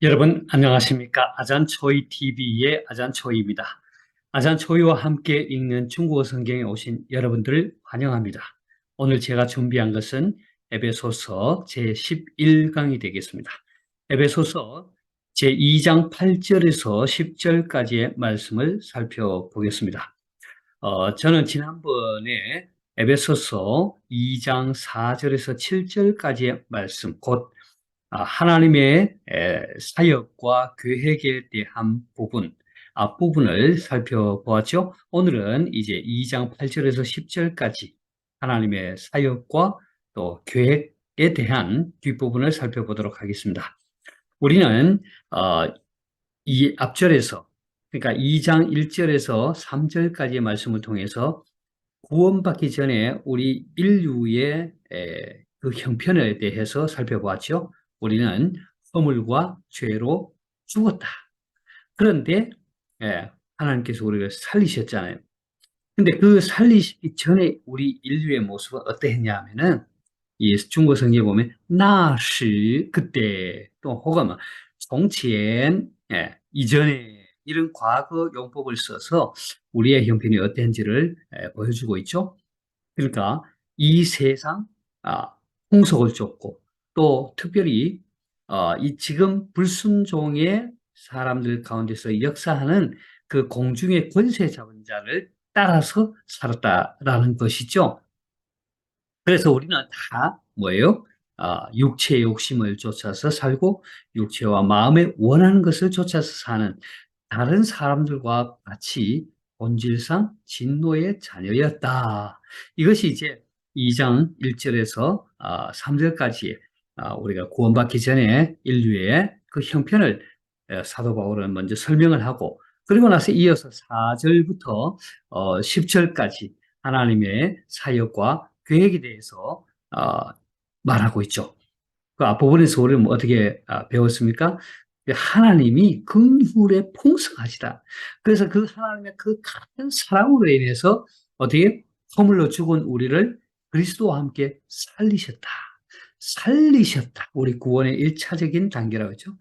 여러분 안녕하십니까? 아잔초이 TV의 아잔초이입니다. 아잔초이와 함께 읽는 중국어 성경에 오신 여러분들을 환영합니다. 오늘 제가 준비한 것은 에베소서 제11강이 되겠습니다. 에베소서 제2장 8절에서 10절까지의 말씀을 살펴보겠습니다. 저는 지난번에 에베소서 2장 4절에서 7절까지의 말씀, 곧 하나님의 사역과 계획에 대한 앞부분을 살펴보았죠. 오늘은 이제 2장 8절에서 10절까지 하나님의 사역과 또 계획에 대한 뒷부분을 살펴보도록 하겠습니다. 우리는 이 앞절에서, 그러니까 2장 1절에서 3절까지의 말씀을 통해서 구원받기 전에 우리 인류의 그 형편에 대해서 살펴보았죠. 우리는 허물과 죄로 죽었다. 그런데 하나님께서 우리를 살리셨잖아요. 근데 그 살리시기 전에 우리 인류의 모습은 어떠했냐 하면은 이 중국 성경에 보면 나시 그때 또 혹은从前 이전에 이런 과거 용법을 써서 우리의 형편이 어땠는지를 보여주고 있죠. 그러니까 이 세상 풍속을 쫓고 또 특별히 이 지금 불순종의 사람들 가운데서 역사하는 그 공중의 권세 잡은 자를 따라서 살았다라는 것이죠. 그래서 우리는 다 뭐예요? 육체의 욕심을 쫓아서 살고 육체와 마음에 원하는 것을 쫓아서 사는 다른 사람들과 같이 본질상 진노의 자녀였다. 이것이 이제 2장 1절에서 3절까지 우리가 구원받기 전에 인류의 그 형편을 사도 바울은 먼저 설명을 하고, 그리고 나서 이어서 4절부터 10절까지 하나님의 사역과 계획에 대해서 말하고 있죠. 그 앞부분에서 우리는 어떻게 배웠습니까? 하나님이 긍휼에 풍성하시다. 그래서 그 하나님의 그 큰 사랑으로 인해서 어떻게 허물로 죽은 우리를 그리스도와 함께 살리셨다. 살리셨다. 우리 구원의 1차적인 단계라고 했죠.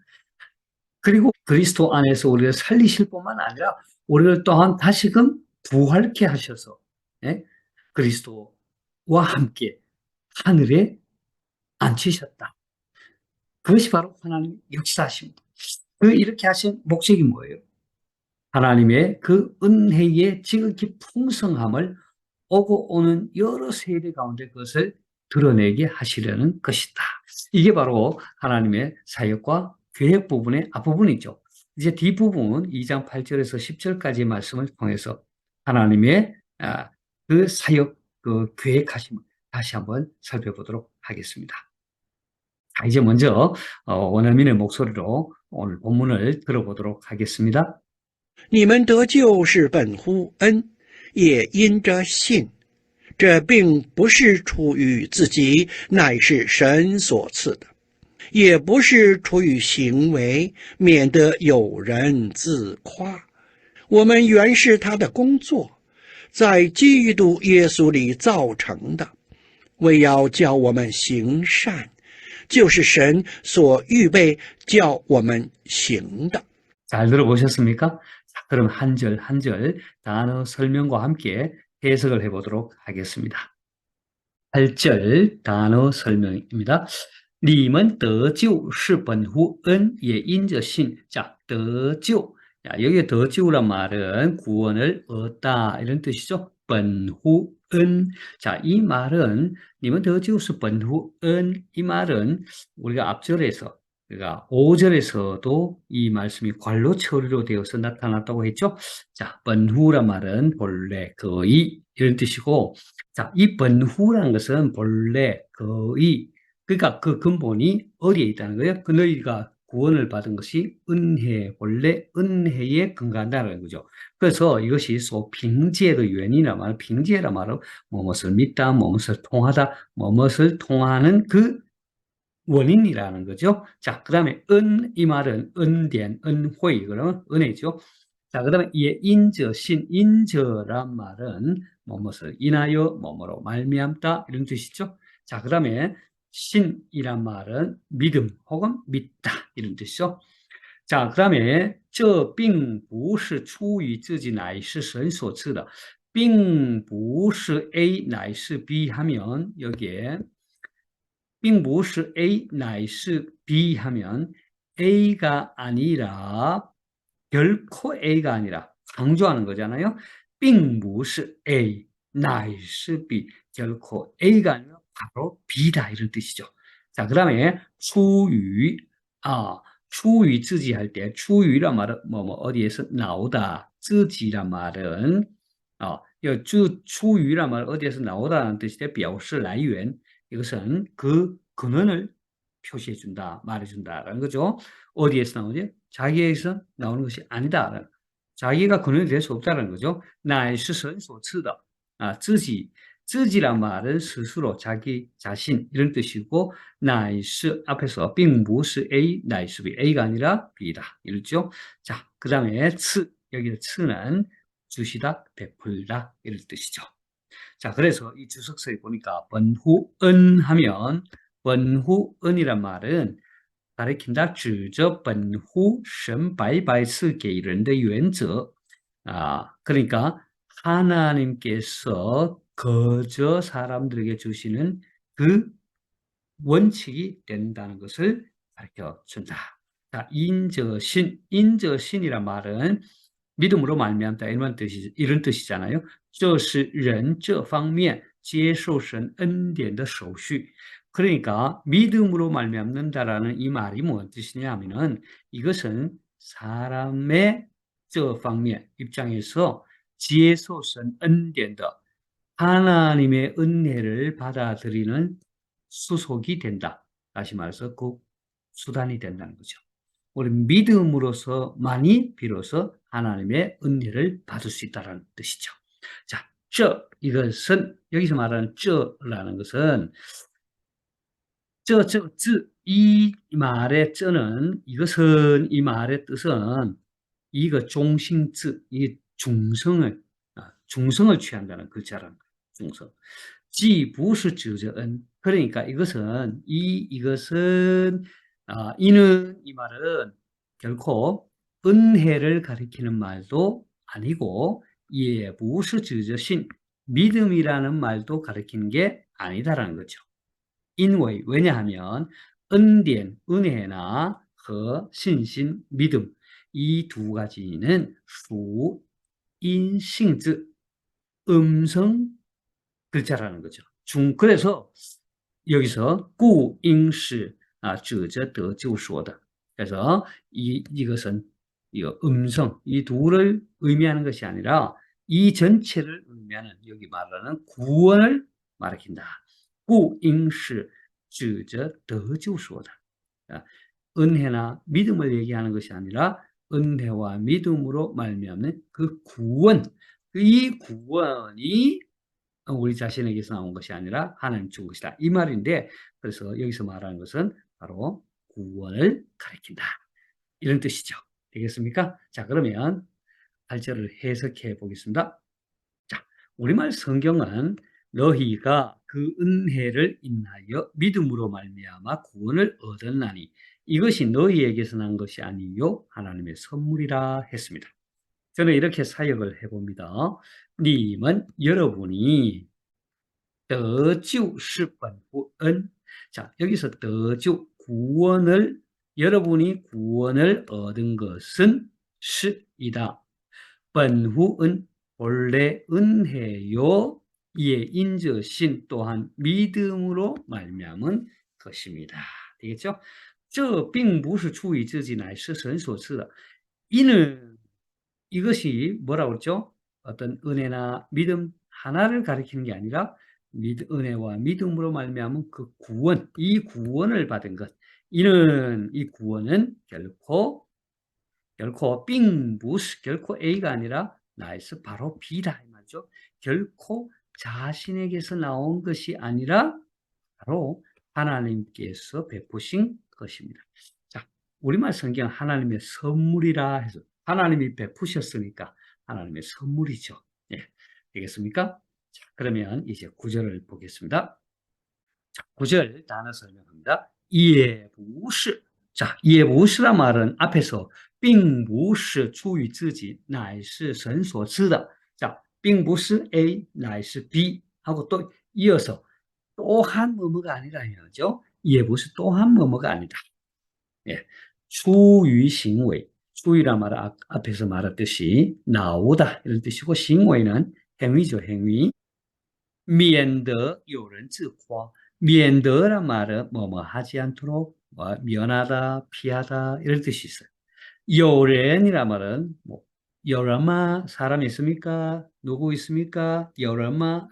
그리고 그리스도 안에서 우리를 살리실 뿐만 아니라 우리를 또한 다시금 부활케 하셔서 그리스도와 함께 하늘에 앉히셨다. 그것이 바로 하나님 역사하십니다. 이렇게 하신 목적이 뭐예요? 하나님의 그 은혜의 지극히 풍성함을 오고 오는 여러 세대 가운데 그것을 드러내게 하시려는 것이다. 이게 바로 하나님의 사역과 계획 부분의 앞부분이죠. 이제 뒷부분 2장 8절에서 10절까지 말씀을 통해서 하나님의 그 사역, 그 계획하심을 다시 한번 살펴보도록 하겠습니다. 이제 먼저 원어민의 목소리로 오늘 본문을 들어보도록 하겠습니다. 你们得救是本乎恩，也因着信。这并不是出于自己，乃是神所赐的；也不是出于行为，免得有人自夸。我们原是他的工作，在基督耶稣里造成的，为要叫我们行善，就是神所预备叫我们行的。 잘 들어보셨습니까? 자, 그럼 한 절 한 절 단어 설명과 함께 해석을 해보도록 하겠습니다. 8절 단어 설명입니다. 你们得救是本乎恩，也因着信。 자, 得救. 자, 여기得救란 말은 구원을 얻다 이런 뜻이죠. 本乎恩. 자, 이 말은 你们得救是本乎恩. 이 말은 우리가 앞절에서 그러니까 5절에서도 이 말씀이 관로 처리로 되어서 나타났다고 했죠. 자, 번후란 말은 본래, 거의 이런 뜻이고, 자, 이 번후라는 것은 본래, 거의, 그러니까 그 근본이 어디에 있다는 거예요? 그 너희가 구원을 받은 것이 은혜, 본래 은혜에 근거한다는 거죠. 그래서 이것이 빙제의 유엔이란 말, 빙제란 말은 무엇을 믿다, 무엇을 통하다, 무엇을 통하는 그 원인이라는 거죠. 자, 그 다음에 이 말은 은典, 은회, 그러면 은혜죠. 자, 그 다음에 인저신, 인저란 말은 무엇을 인하여, 뭐뭐로 말미암다 이런 뜻이죠. 자, 그 다음에 신이란 말은 믿음 혹은 믿다 이런 뜻이죠. 자, 그다음에 这并不是出于自己乃是神所赐的并不是 A 乃是 B 하면 여기에 并不是 A 乃是 B 하면 A가 아니라 결코 A가 아니라 강조하는 거잖아요. 并不是 A 乃是 B 결코 A가 아니라 바로 B다 이런 뜻이죠. 자, 그다음에 出于 出于 自己 할 때 出于란 말은 어디에서 나오다. 自己란 말은出于란 말은 어디에서 나오다라는 뜻인데 表示来源 이것은 그 근원을 표시해 준다, 말해 준다라는 거죠. 어디에서 나오지? 자기에서 나오는 것이 아니다. 자기가 근원이 될 수 없다는 거죠. 乃是神所赐的. 自己란 말은 스스로, 자기 자신 이런 뜻이고 乃是 앞에서 并不是 A, 乃是 B, A가 아니라 B다 이렇죠. 자, 그 다음에 赐, 여기서 赐는 주시다, 베풀다 이런 뜻이죠. 자, 그래서 이 주석서에 보니까 번후은 하면 번후은이란 말은 가리킨다 指着 本乎 神白白赐给人的原则. 그러니까 하나님께서 거저 사람들에게 주시는 그 원칙이 된다는 것을 가르쳐 준다. 자, 인저신이란 말은 믿음으로 말미암다 이런 뜻이잖아요. 这是人这方面接受神恩典的手续. 그러니까 믿음으로 말미암는다라는 이 말이 무슨 뜻이냐면은 이것은 사람의 这方面 입장에서 接受神恩典的 하나님의 은혜를 받아들이는 수속이 된다. 다시 말해서 그 수단이 된다는 거죠. 우리 믿음으로서만이 비로소 하나님의 은혜를 받을 수 있다는 뜻이죠. 자, 이것은 여기서 말하는 라는 것은 이 말의 는 이것은 이 말의 뜻은 이거 이 중성을 취한다는 글자라는 거예요. 중성. 既不是指着恩 그러니까 이것은 이것은 이는 이 말은 결코 은혜를 가리키는 말도 아니고 也不是指着신 믿음이라는 말도 가리키는 게 아니다라는 거죠. 인为왜냐하면 은典 은혜나 和 신신 믿음 이 두 가지는 属 인性质 음성 글자라는 거죠. 그래서 여기서 故应是指着得救说的. 그래서 이것은 이 음성 이 둘을 의미하는 것이 아니라 이 전체를 의미하는 여기 말하는 구원을 말한다. 故应是指着得救说的. 은혜나 믿음을 얘기하는 것이 아니라 은혜와 믿음으로 말미암는 그 구원, 이 구원이 우리 자신에게서 나온 것이 아니라 하나님 준 것이다. 이 말인데 그래서 여기서 말하는 것은 바로 구원을 가리킨다. 이런 뜻이죠. 되겠습니까? 자, 그러면 8절을 해석해 보겠습니다. 자, 우리말 성경은 너희가 그 은혜를 인하여 믿음으로 말미암아 구원을 얻었나니 이것이 너희에게서 난 것이 아니요 하나님의 선물이라 했습니다. 저는 이렇게 사역을 해봅니다. 님은 여러분이 得救是本乎恩. 자, 여기서 得救 구원을 여러분이 구원을 얻은 것은 是이다. 本乎恩 본래 은혜요. 이에 인저신 또한 믿음으로 말미암은 것입니다. 되겠죠? 这并不是出于自己乃是神所赐的. 이는 이것이 뭐라고 그랬죠? 어떤 은혜나 믿음 하나를 가리키는 게 아니라 은혜와 믿음으로 말미암은 그 구원, 이 구원을 받은 것. 이는 이 구원은 결코 결코 A가 아니라 나에서 바로 B다 이 말이죠. 결코 자신에게서 나온 것이 아니라 바로 하나님께서 베푸신 것입니다. 자, 우리말 성경 하나님의 선물이라 해서 하나님이 베푸셨으니까 하나님의 선물이죠. 예, 되겠습니까? 자, 그러면 이제 9절을 보겠습니다. 자, 9절 단어 설명합니다. 也不是 자, 也不是란 말은 앞에서 并不是出于自己,乃是神所赐的. 자, 并不是 A, 乃是 B 하고 또 이어서 또한 뭐뭐가 아니라 해야죠. 也不是 또한 뭐뭐가 아니다. 예. 추유 행위. 추유란 말은 앞에서 말했듯이 나오다 이런 뜻이고, 행위는 행위죠, 행위. 免得有人自夸. 免得란 말은 뭐뭐 하지 않도록 면하다, 피하다 이런 뜻이 있어요. 有人이란 말은 뭐 여러마 사람이 있습니까? 누구 있습니까? 여러마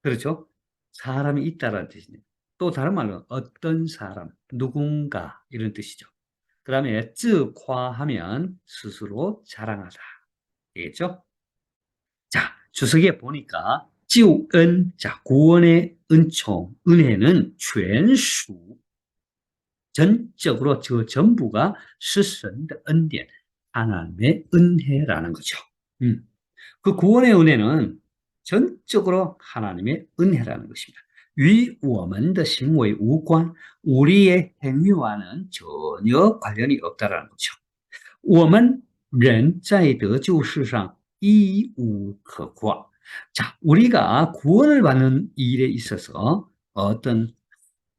그렇죠? 사람이 있다라는 뜻이네요. 또 다른 말로 어떤 사람, 누군가 이런 뜻이죠. 그 다음에 自夸하면 스스로 자랑하다. 되겠죠? 자, 주석에 보니까 救恩, 자, 구원의 은총, 은혜는 全属, 전적으로 저 전부가 是神的 恩典, 하나님의 은혜라는 거죠. 그 구원의 은혜는 전적으로 하나님의 은혜라는 것입니다. 与我们的行为无关, 우리의 행위와는 전혀 관련이 없다라는 거죠. 我们人在得救世上一无可夸. 자, 우리가 구원을 받는 일에 있어서 어떤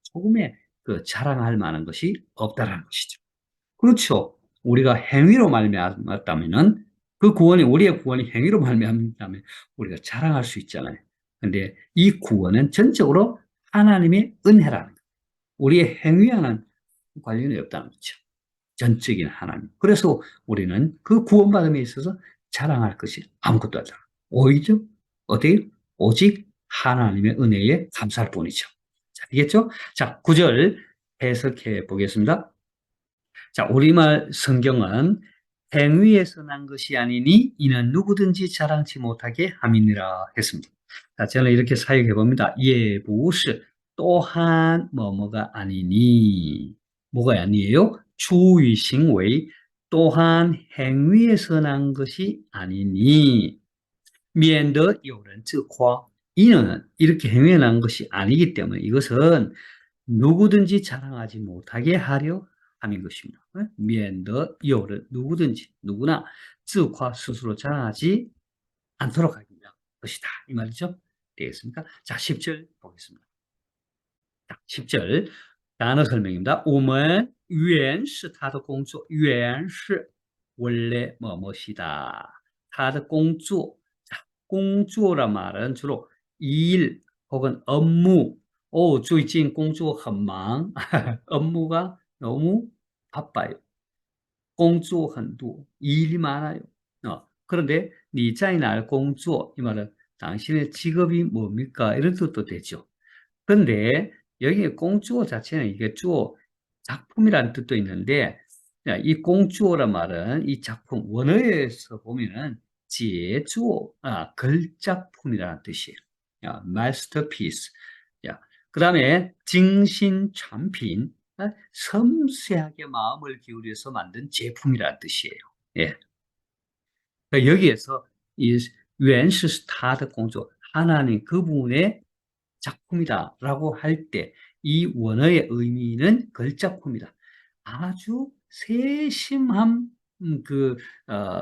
조금의 그 자랑할 만한 것이 없다라는 것이죠. 그렇죠. 우리가 행위로 말미암았다면은 그 구원이, 우리의 구원이 행위로 말미암았다면 우리가 자랑할 수 있잖아요. 근데 이 구원은 전적으로 하나님의 은혜라는 거예요. 우리의 행위와는 관련이 없다는 거죠. 전적인 하나님. 그래서 우리는 그 구원받음에 있어서 자랑할 것이 아무것도 없다. 오히려 어디? 오직 하나님의 은혜에 감사할 뿐이죠. 자, 되겠죠? 자, 9절 해석해 보겠습니다. 자, 우리말 성경은 행위에서 난 것이 아니니 이는 누구든지 자랑치 못하게 함이니라 했습니다. 자, 저는 이렇게 사역해 봅니다. 也不是 또한 뭐뭐가 아니니, 뭐가 아니에요? 주의 행위 또한 행위에서 난 것이 아니니, 免得有人自夸. 이는 이렇게 행위에 난 것이 아니기 때문에 이것은 누구든지 자랑하지 못하게 하려 함인 것입니다. 免得有人 누구든지 누구나 自夸 스스로 자랑하지 않도록 하기 위한 것이다. 이 말이죠. 되겠습니까? 자, 10절 보겠습니다. 자, 10절 단어 설명입니다. 我们原是他的工作,原是 원래 뭐뭐시다. 他的工作. 자, 工作란 말은 주로 일 혹은 업무. 最近工作很忙. 업무가 너무 바빠요. 工作很多. 일이 많아요. 그런데 你在哪儿工作? 이 말은 당신의 직업이 뭡니까? 이런 뜻도 되죠. 그런데 여기 공주어 자체는 이게 주어 작품이라는 뜻도 있는데, 이 공주어란 말은 이 작품 원어에서 보면은 제주어, 걸작품이라는 뜻이에요. masterpiece. 그 다음에精心产品, 섬세하게 마음을 기울여서 만든 제품이라는 뜻이에요. 예. 그러니까 여기에서 이原是他的工作, 하나님 그분의 작품이다라고 할 때 이 원어의 의미는 걸작품이다. 아주 세심한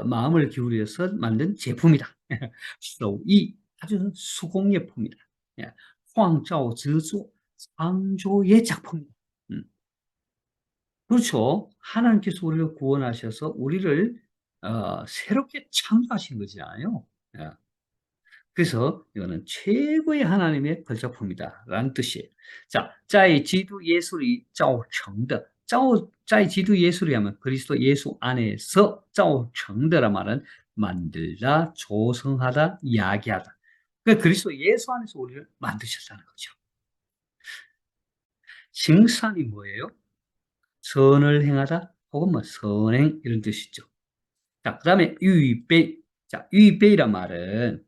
마음을 기울여서 만든 제품이다. 手艺 아주 수공예품이다. 创造之作 창조의 작품이다. 그렇죠. 하나님께서 우리를 구원하셔서 우리를 새롭게 창조하신 거잖아요. 그래서 이거는 최고의 하나님의 걸작품이다라는 뜻이에요. 자, 在基督耶稣里造成的,在基督耶稣里 하면 그리스도 예수 안에서 造成的란 말은 만들다, 조성하다, 야기하다. 그러니까 그리스도 예수 안에서 우리를 만드셨다는 거죠. 칭산이 뭐예요? 선을 행하다 혹은 뭐 선행 이런 뜻이죠. 자, 그 다음에预备. 자, 预备란 말은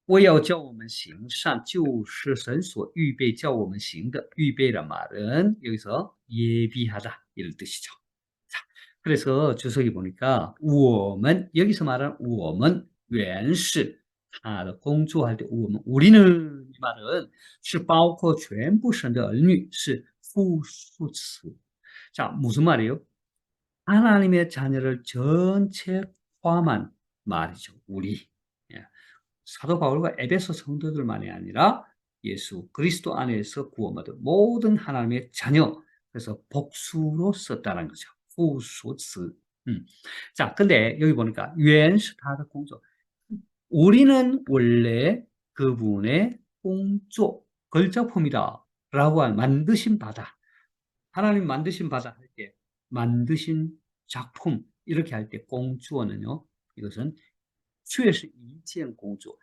我要叫我们行善就是神所预备叫我们行的.预备란 말은 여기서 예비하다 이런 뜻이죠. 자, 그래서 주석이 보니까 我们 여기서 말하는 我们 原是他的工作할 때 我们 우리는 이 말은 是包括全部神的儿女是复数词. 자, 무슨 말이에요? 하나님의 자녀를 전체 포함한 말이죠. 우리. 예. 사도 바울과 에베소 성도들만이 아니라 예수 그리스도 안에서 구원받은 모든 하나님의 자녀. 그래서 복수로 썼다는 거죠. 후수츠. 자, 근데 여기 보니까原是他的 工作. 우리는 원래 그분의 공조, 걸작품이다 라고 만드신 바다. 하나님 만드신 바다 할 때, 만드신 작품 이렇게 할 때 공주어는요, 이것은 确是一件 공주,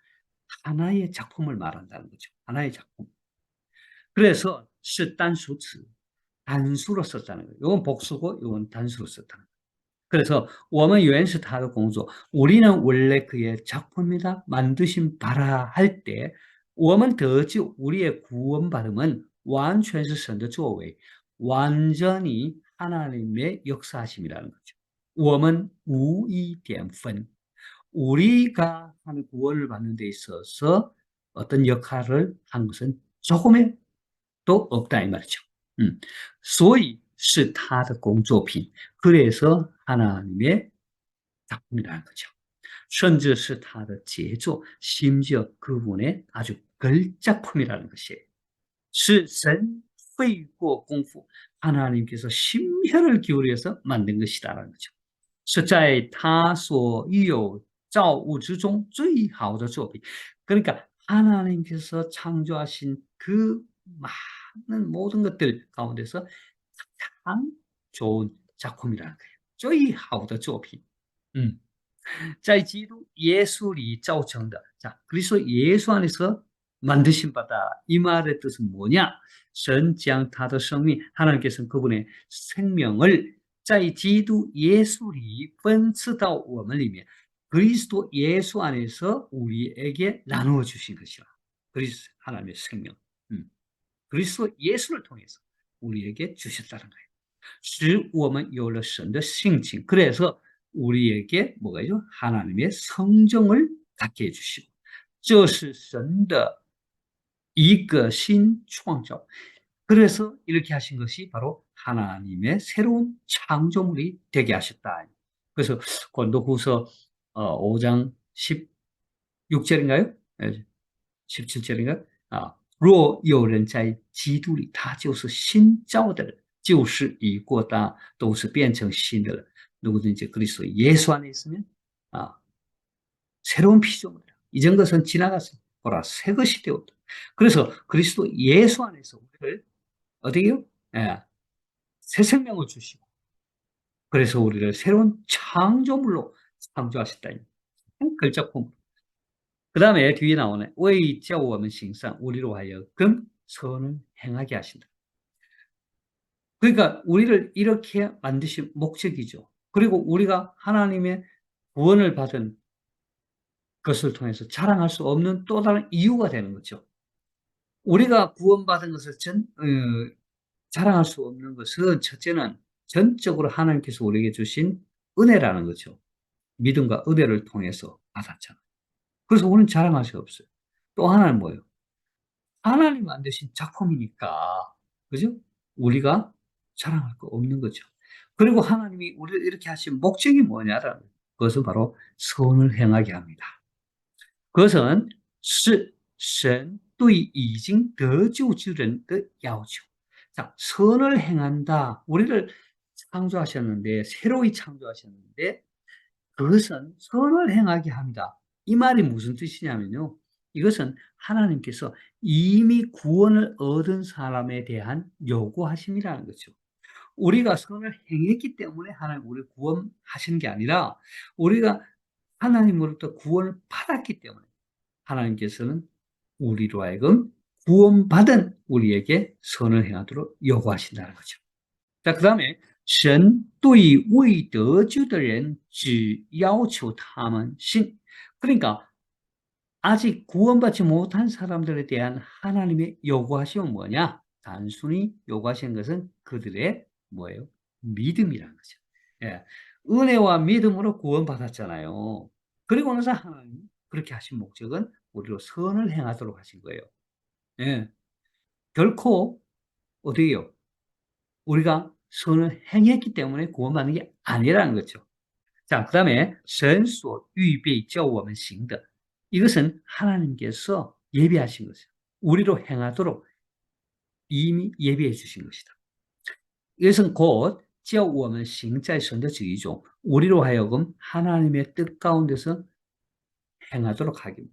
하나의 작품을 말한다는 거죠. 하나의 작품. 그래서 是单数词, 단수로 썼다는 거예요. 이건 복수고 이건 단수로 썼다는 거예요. 그래서 我们原是他的工作, 우리는 원래 그의 작품이다, 만드신 바라 할 때, 我们得救, 우리의 구원받음은 完全是神的作为, 완전히 하나님의 역사하심이라는 거죠. 我们无一点分, 우리가 하는 구원을 받는 데 있어서 어떤 역할을 한 것은 조금의 또 없다 이 말이죠. 所以是他的工作品. 그래서 하나님의 작품이라는 거죠. 甚至是他的杰作, 심지어 그분의 아주 걸작품이라는 것이에요. 是神费过功夫, 하나님께서 심혈을 기울여서 만든 것이다라는 거죠. 是在他所有造物之中最好的作品. 그러니까 하나님께서 창조하신 그 많은 모든 것들 가운데서 가장 좋은 작품이라는 거예요. 最好的作品. 在基督耶稣里造成的. 자, 그리스도 예수 안에서 만드신 바다. 이 말의 뜻은 뭐냐? 神将他的生命, 하나님께서는 그분의 생명을 在基督耶稣里分赐到我们里面. 그리스도 예수 안에서 우리에게 나누어 주신 것이라. 그리스도 하나님의 생명. 그리스도 예수를 통해서 우리에게 주셨다는 거예요. 使我们有了神的性情. 그래서 우리에게 뭐가요? 하나님의 성정을 갖게 해주시고, 这是神的一个新创造. 그래서 이렇게 하신 것이 바로 하나님의 새로운 창조물이 되게 하셨다. 그래서 고린도후서 5장 16절인가요? 17절인가요? 若有人在基督里，他就是新造的人，旧事已过，都是变成新的了。 누구든지 그리스도 예수 안에 있으면 새로운 피조물이라. 이전 것은 지나갔습니다. 보라, 새 것이 되었다. 그래서 그리스도 예수 안에서 우리를 어디요? 새 생명을 주시고, 그래서 우리를 새로운 창조물로 창조하셨다. 걸작품. 그 다음에 뒤에 나오네. 为叫我们行善, 우리로 하여금 선을 행하게 하신다. 그러니까 우리를 이렇게 만드신 목적이죠. 그리고 우리가 하나님의 구원을 받은 것을 통해서 자랑할 수 없는 또 다른 이유가 되는 거죠. 우리가 구원받은 것을 자랑할 수 없는 것은 첫째는 전적으로 하나님께서 우리에게 주신 은혜라는 거죠. 믿음과 은혜를 통해서 받았잖아요. 그래서 우리는 자랑할 수 없어요. 또 하나는 뭐예요? 하나님 만드신 작품이니까, 그죠? 우리가 자랑할 거 없는 거죠. 그리고 하나님이 우리를 이렇게 하신 목적이 뭐냐라는 그것은 바로 선을 행하게 합니다. 그것은 是神对已经得救之人的要求. 자, 선을 행한다. 우리를 창조하셨는데, 새로이 창조하셨는데, 그것은 선을 행하게 합니다. 이 말이 무슨 뜻이냐면요. 이것은 하나님께서 이미 구원을 얻은 사람에 대한 요구하심이라는 거죠. 우리가 선을 행했기 때문에 하나님 우리를 구원하시는 게 아니라, 우리가 하나님으로부터 구원을 받았기 때문에 하나님께서는 우리로 하여금 구원받은 우리에게 선을 행하도록 요구하신다는 거죠. 자, 그 다음에 神对未得救的人只要求他们信. 그러니까 아직 구원받지 못한 사람들에 대한 하나님의 요구하심은 뭐냐? 단순히 요구하신 것은 그들의 뭐예요? 믿음이라는 거죠. 예. 은혜와 믿음으로 구원받았잖아요. 그리고 나서 하나님 그렇게 하신 목적은 우리로 선을 행하도록 하신 거예요. 예. 결코 어디요? 우리가 선을 행했기 때문에 구원받는 게 아니라는 거죠. 자, 그 다음에 神所预备叫我们行的 이것은 하나님께서 예비하신 것이죠. 우리로 행하도록 이미 예비해 주신 것이다. 이것은 곧 叫我们行在神的旨意中 우리로 하여금 하나님의 뜻 가운데서 행하도록 하기.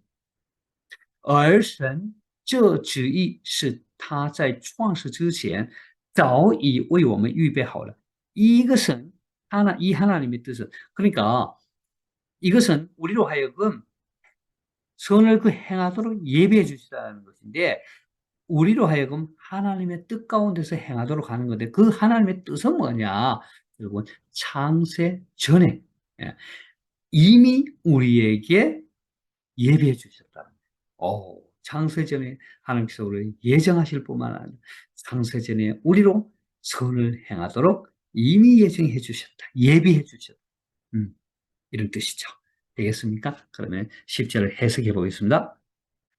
而神这旨意是他在创世之前早已为我们预备好了. 이것은 이 하나님의 뜻은 그러니까 이것은 우리로 하여금 선을 행하도록 예비해 주시다는 것인데 우리로 하여금 하나님의 뜻 가운데서 행하도록 하는 건데 그 하나님의 뜻은 뭐냐? 여러분 창세 전에 이미 우리에게 예비해 주셨다. 창세전에 하나님께서 우리를 예정하실 뿐만 아니라 창세전에 우리로 선을 행하도록 이미 예정해 주셨다. 예비해 주셨다. 이런 뜻이죠. 되겠습니까? 그러면 10절을 해석해 보겠습니다.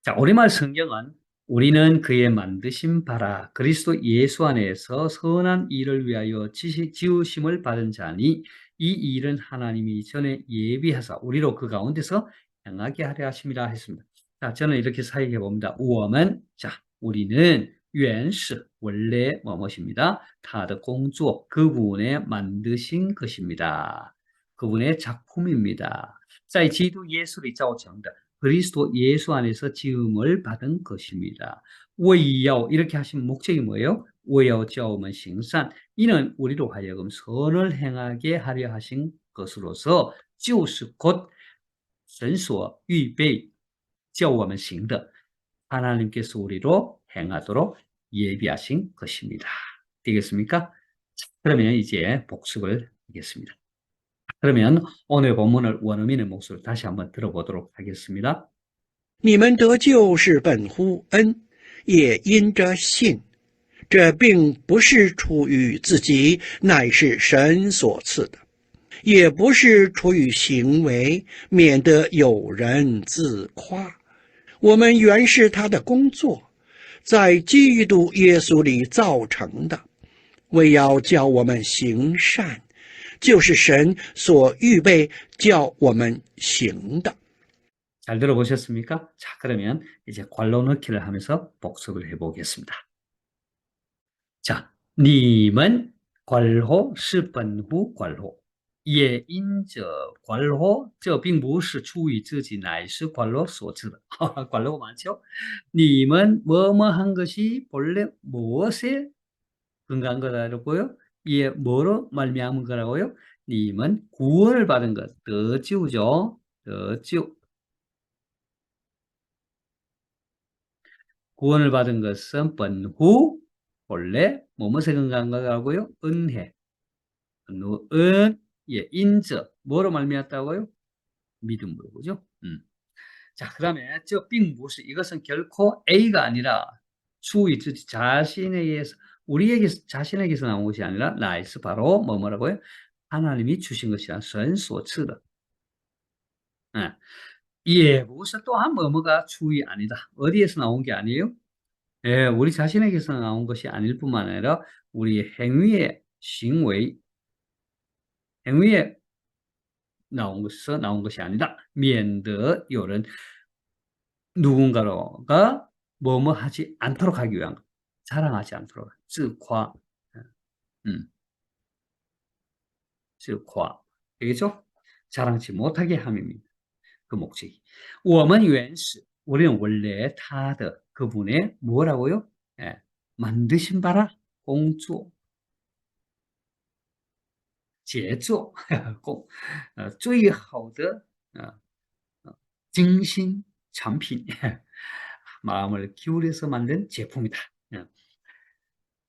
자, 우리말 성경은 우리는 그의 만드신 바라 그리스도 예수 안에서 선한 일을 위하여 지으심을 받은 자니 이 일은 하나님이 전에 예비하사 우리로 그 가운데서 행하게 하려 하심이라 했습니다. 자, 저는 이렇게 사역해 봅니다. 우어는 자, 우리는 原是 원래 뭐뭇입니다. 他的工作 그분의 만드신 것입니다. 그분의 작품입니다. 在基督耶稣里造成的 그리스도 예수 안에서 지음을 받은 것입니다. 为要 이렇게 하신 목적이 뭐예요? 为要叫我们行善 이는 우리로 하여금 선을 행하게 하려 하신 것으로서 就是곧神所预备叫我们行的 하나님께서 우리로 행하도록 예비하신 것입니다. 되겠습니까? 그러면 이제 복습을 하겠습니다. 그러면 오늘 본문을 원어민의 목소리를 다시 한번 들어보도록 하겠습니다. 你们得救是本乎恩，也因着信。这并不是出于自己，乃是神所赐的；也不是出于行为，免得有人自夸。我们原是他的工作，在基督耶稣里造成的，为要叫我们行善，就是神所预备叫我们行的。 잘 들어보셨습니까? 자, 그러면 이제 괄호 넣기를 하면서 복습을 해보겠습니다. 자, 你们 괄호 是本乎 괄호 也因着 괄호 这并不是出于自己乃是 괄호 所致的 괄호가 많죠? 你们 뭐뭐 한 것이 본래 무엇에 근거한 거라고요? 예, 뭐로 말미암은 거라고요? 你们 구원을 받은 것, 得救죠. 得救 구원을 받은 것은 번후 본래 뭐뭐에 근거한 거라고요? 은혜. 은 예, 인저 뭐로 말미암았다고요? 믿음으로 그죠? 자, 그다음에 저 빙무스 이것은 결코 A가 아니라 주의 자신에게서 우리에게 자신에게서 나온 것이 아니라 나이스 바로 뭐라고요? 하나님이 주신 것이야. 神所赐的. 예, 무엇을 또한 뭐뭐가 주의 아니다. 어디에서 나온 게 아니에요? 예, 우리 자신에게서 나온 것이 아닐 뿐만 아니라 우리 행위의 행위에 나온 것이 아니다. 免得有人 누군가가 뭐뭐 하지 않도록 하기 위한 것. 자랑하지 않도록. 自夸. 음, 自夸. 되겠죠? 자랑치 못하게 함입니다. 그 목적이. 我们原是 우리는 원래 他的 그분의 뭐라고요? 예, 만드신 바라 工作 杰作最好的精心产品 마음을 기울여서 만든 제품이다.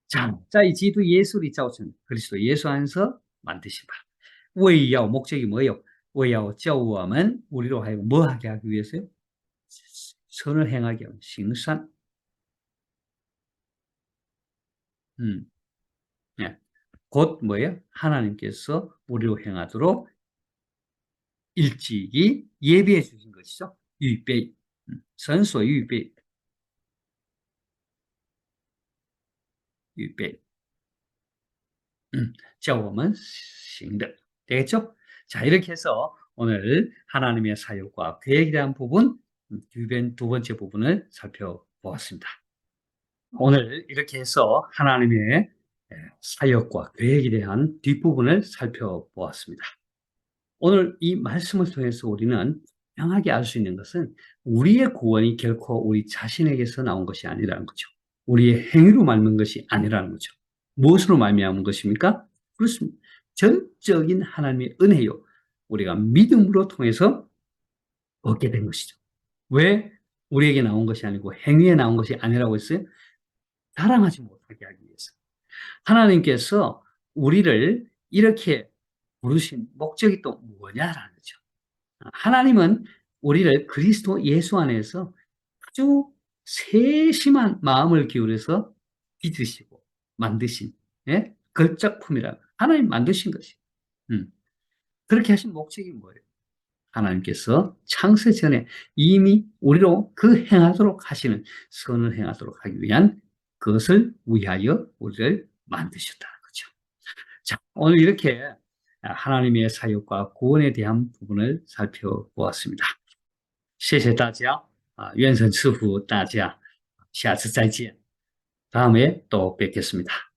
자, 在基督耶稣里造成 그리스도 예수 안에서 만드신 바. 为要 목적이 뭐예요? 为要叫我们 우리로 하여금 뭐 하게 하기 위해서요? 선을 행하게 하는 行善. 예. 곧 뭐예요? 하나님께서 우리로 행하도록 일찍이 예비해 주신 것이죠. 预备. 神所预备. 预备.叫我们行的. 되겠죠? 자, 이렇게 해서 오늘 하나님의 사역과 계획에 대한 부분, 두 번째 부분을 살펴보았습니다. 오늘 이렇게 해서 하나님의 사역과 계획에 대한 뒷부분을 살펴보았습니다. 오늘 이 말씀을 통해서 우리는 명확하게 알 수 있는 것은 우리의 구원이 결코 우리 자신에게서 나온 것이 아니라는 거죠. 우리의 행위로 말미암은 것이 아니라는 거죠. 무엇으로 말미암은 것입니까? 그렇습니다. 전적인 하나님의 은혜요. 우리가 믿음으로 통해서 얻게 된 것이죠. 왜 우리에게 나온 것이 아니고 행위에 나온 것이 아니라고 했어요? 자랑하지 못하게 하기 위해서. 하나님께서 우리를 이렇게 부르신 목적이 또 뭐냐라는 거죠. 하나님은 우리를 그리스도 예수 안에서 아주 세심한 마음을 기울여서 빚으시고 만드신 걸작품이라 하나님 만드신 것이. 그렇게 하신 목적이 뭐예요? 하나님께서 창세 전에 이미 우리로 그 행하도록 하시는 선을 행하도록 하기 위한 그것을 위하여 우리를 만드셨다는 거죠. 자, 오늘 이렇게 하나님의 사역과 구원에 대한 부분을 살펴보았습니다. 谢谢大家，愿神赐福大家，下次再见，다음에 또 뵙겠습니다.